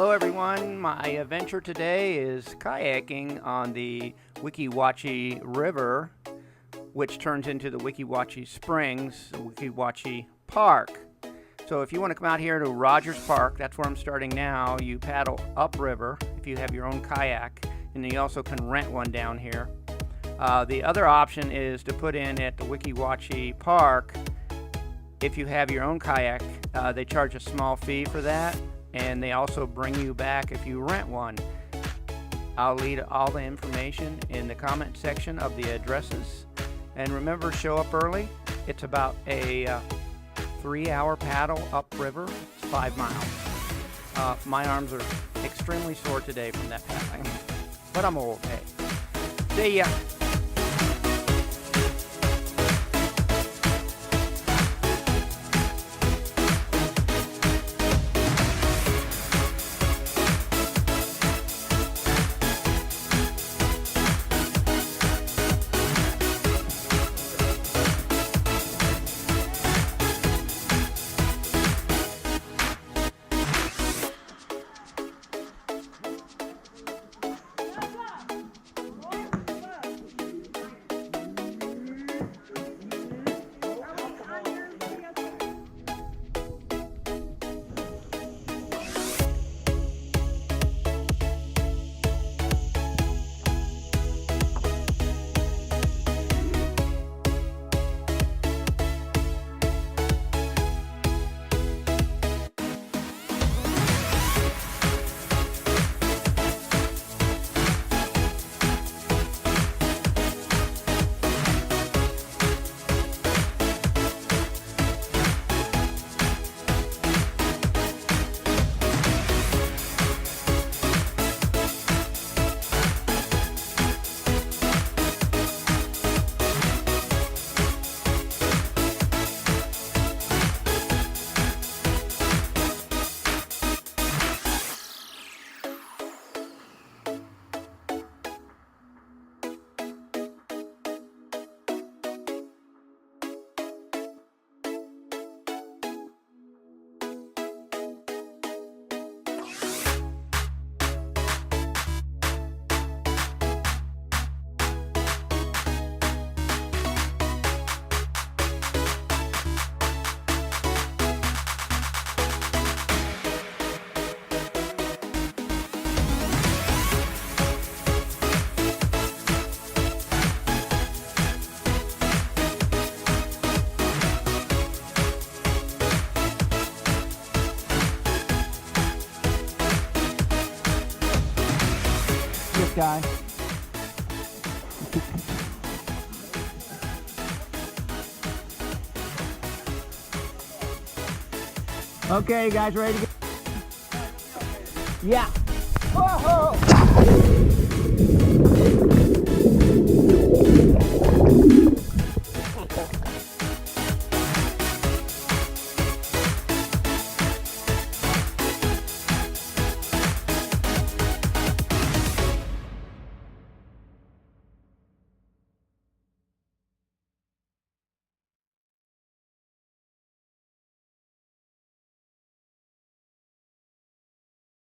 Hello everyone, my adventure today is kayaking on the Weeki Wachee River, which turns into the Weeki Wachee Springs, the Weeki Wachee Park. So if you want to come out here to Rogers Park, that's where I'm starting now, you paddle upriver if you have your own kayak, and you also can rent one down here. The other option is to put in at the Weeki Wachee Park. If you have your own kayak, they charge a small fee for that, and they also bring you back if you rent one. I'll leave all the information in the comment section of the addresses. And remember, show up early. It's about a 3-hour paddle upriver. It's 5 miles. My arms are extremely sore today from that paddling, but I'm okay. See ya. Guy. Okay, you guys ready to go? Yeah. Whoa!